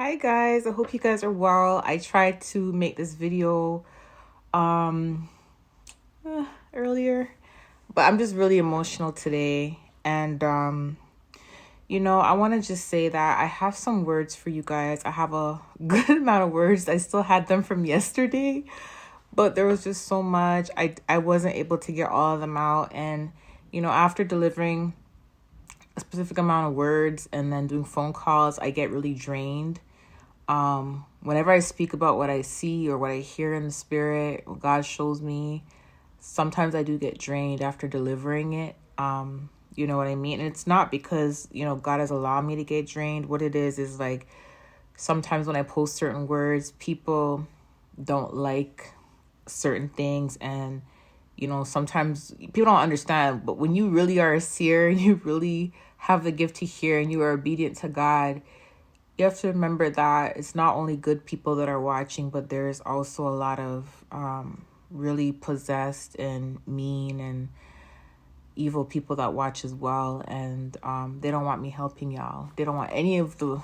Hi guys, I hope you guys are well. I tried to make this video um earlier, but I'm just really emotional today. And I want to just say that I have some words for you guys. I have a good amount of words. I still had them from yesterday, but there was just so much. I wasn't able to get all of them out, and after delivering a specific amount of words and then doing phone calls, I get really drained. Whenever I speak about what I see or what I hear in the spirit, what God shows me, sometimes I do get drained after delivering it. You know what I mean? And it's not because, God has allowed me to get drained. What it is like sometimes when I post certain words, people don't like certain things. And, sometimes people don't understand. But when you really are a seer and you really have the gift to hear and you are obedient to God, you have to remember that it's not only good people that are watching, but there's also a lot of really possessed and mean and evil people that watch as well. And they don't want me helping y'all. They don't want any of the,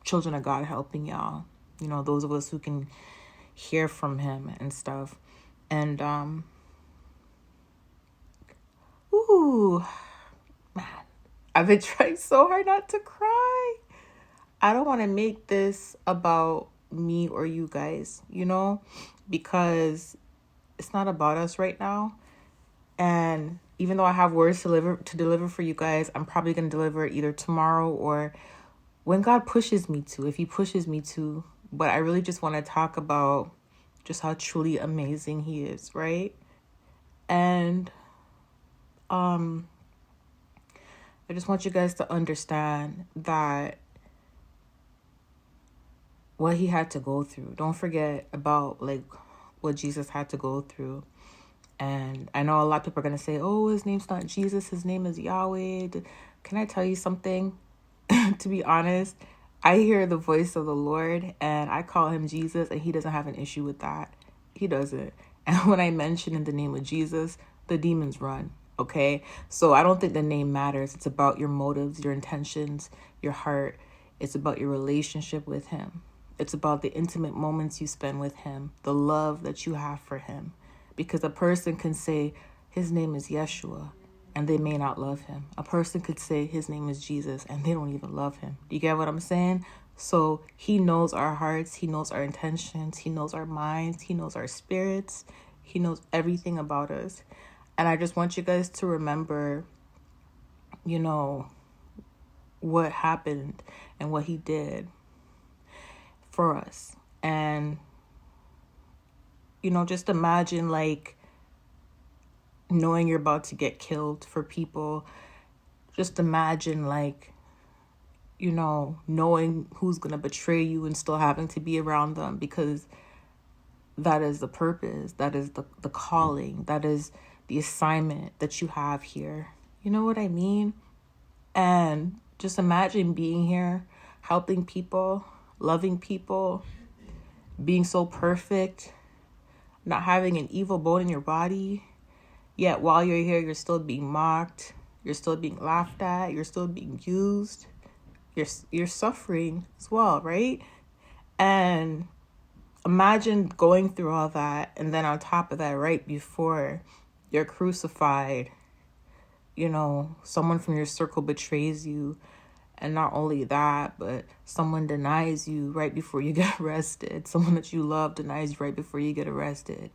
children of God helping y'all. Those of us who can hear from him and stuff. And, ooh, man, I've been trying so hard not to cry. I don't want to make this about me or you guys, because it's not about us right now. And even though I have words to deliver for you guys, I'm probably going to deliver it either tomorrow or when God pushes me to, if he pushes me to. But I really just want to talk about just how truly amazing he is, right? And I just want you guys to understand that what he had to go through. Don't forget about what Jesus had to go through. And I know a lot of people are going to say, oh, his name's not Jesus, his name is Yahweh. Can I tell you something? To be honest, I hear the voice of the Lord and I call him Jesus, and he doesn't have an issue with that. He doesn't. And when I mention in the name of Jesus, the demons run. Okay? So I don't think the name matters. It's about your motives, your intentions, your heart. It's about your relationship with him. It's about the intimate moments you spend with him, the love that you have for him. Because a person can say his name is Yeshua and they may not love him. A person could say his name is Jesus and they don't even love him. Do you get what I'm saying? So he knows our hearts. He knows our intentions. He knows our minds. He knows our spirits. He knows everything about us. And I just want you guys to remember, what happened and what he did for us. And, just imagine knowing you're about to get killed for people. Just imagine knowing who's going to betray you and still having to be around them, because that is the purpose. That is the calling. That is the assignment that you have here. You know what I mean? And just imagine being here, helping people, loving people, being so perfect, not having an evil bone in your body. Yet while you're here, you're still being mocked. You're still being laughed at. You're still being used. You're suffering as well, right? And imagine going through all that. And then on top of that, right before you're crucified, someone from your circle betrays you. And not only that, but someone denies you right before you get arrested. Someone that you love denies you right before you get arrested.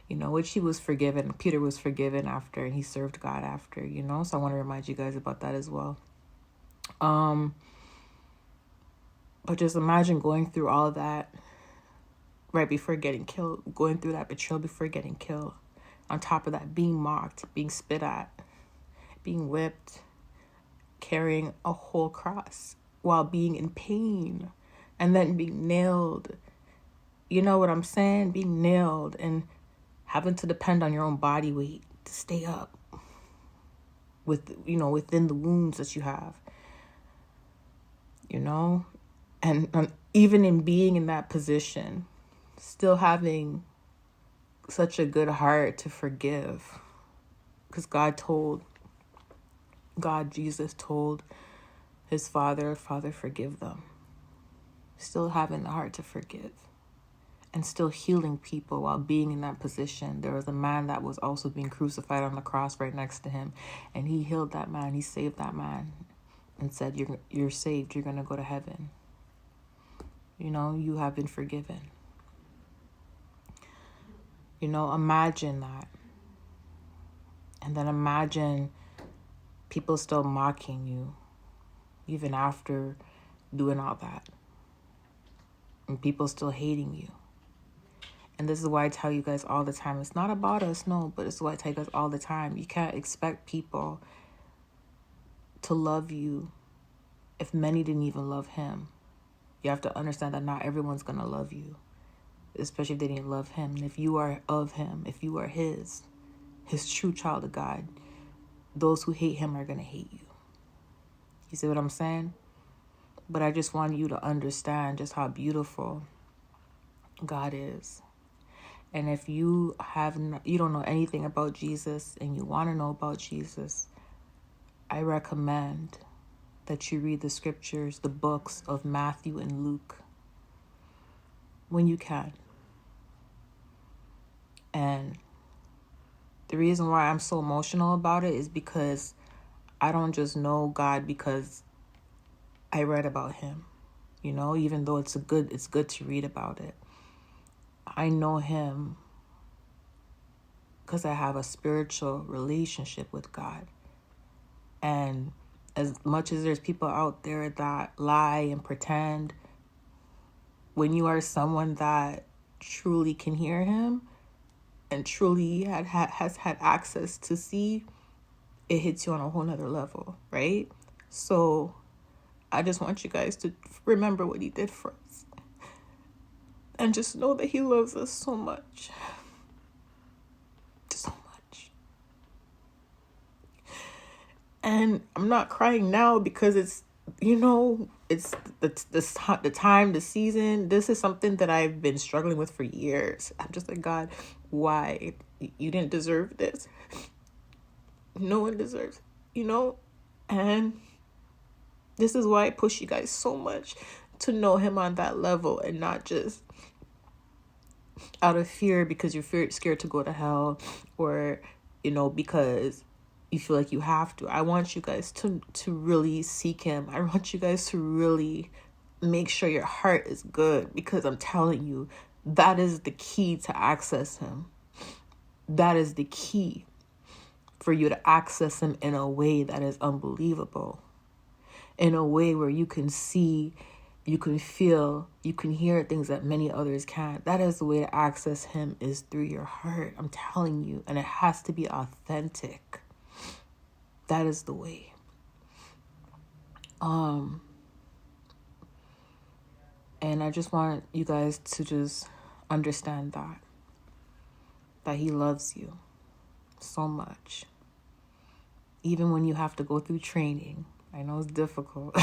Which he was forgiven. Peter was forgiven after, and he served God after, So I want to remind you guys about that as well. But just imagine going through all of that right before getting killed, going through that betrayal before getting killed. On top of that, being mocked, being spit at, being whipped, carrying a whole cross while being in pain, and then being nailed. You know what I'm saying? Being nailed and having to depend on your own body weight to stay up within the wounds that you have, and even in being in that position, still having such a good heart to forgive, because Jesus told his father, Father, forgive them. Still having the heart to forgive. And still healing people while being in that position. There was a man that was also being crucified on the cross right next to him. And he healed that man. He saved that man. And said, you're saved. You're going to go to heaven. You know, you have been forgiven. You know, imagine that. And then imagine people still mocking you. Even after doing all that. And people still hating you. And this is why I tell you guys all the time. It's not about us, no. But it's why I tell you guys all the time. You can't expect people to love you if many didn't even love him. You have to understand that not everyone's going to love you. Especially if they didn't love him. And if you are of him, if you are his true child of God, those who hate him are going to hate you. You see what I'm saying? But I just want you to understand just how beautiful God is. And if you don't know anything about Jesus and you want to know about Jesus, I recommend that you read the scriptures, the books of Matthew and Luke, when you can. And the reason why I'm so emotional about it is because I don't just know God because I read about him, you know, even though it's good to read about it. I know him because I have a spiritual relationship with God. And as much as there's people out there that lie and pretend, when you are someone that truly can hear him and truly has had access to see, it hits you on a whole nother level, right? So I just want you guys to remember what he did for us. And just know that he loves us so much. So much. And I'm not crying now because it's, you know, it's the time, the season. This is something that I've been struggling with for years. I'm just like, God, why? You didn't deserve this. No one deserves, you know? And this is why I push you guys so much to know him on that level and not just out of fear because you're scared to go to hell or, you know, because you feel like you have to. I want you guys to really seek him. I want you guys to really make sure your heart is good because I'm telling you, that is the key to access him. That is the key for you to access him in a way that is unbelievable. In a way where you can see, you can feel, you can hear things that many others can't. That is the way to access him, is through your heart. I'm telling you. And it has to be authentic. That is the way. And I just want you guys to just understand that he loves you so much. Even when you have to go through training. I know it's difficult,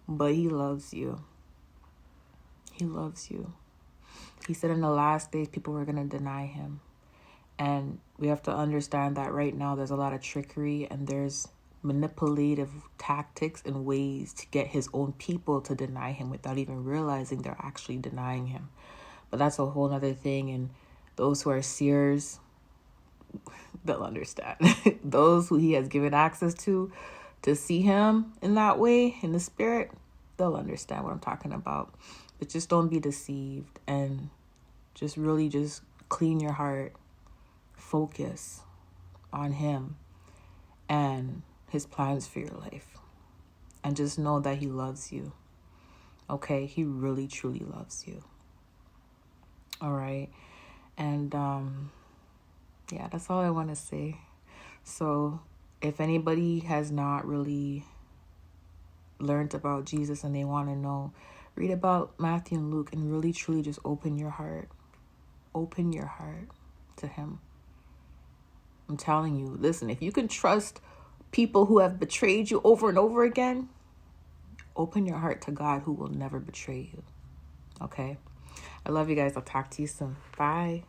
but he loves you. He loves you. He said in the last days, people were going to deny him. And we have to understand that right now there's a lot of trickery and there's manipulative tactics and ways to get his own people to deny him without even realizing they're actually denying him. But that's a whole other thing. And those who are seers, they'll understand. Those who he has given access to see him in that way, in the spirit, they'll understand what I'm talking about. But just don't be deceived and just really just clean your heart. Focus on him and his plans for your life. And just know that he loves you. Okay? He really, truly loves you. All right? And, yeah, that's all I want to say. So if anybody has not really learned about Jesus and they want to know, read about Matthew and Luke and really, truly just open your heart. Open your heart to him. I'm telling you, listen, if you can trust people who have betrayed you over and over again, open your heart to God who will never betray you. Okay? I love you guys. I'll talk to you soon. Bye.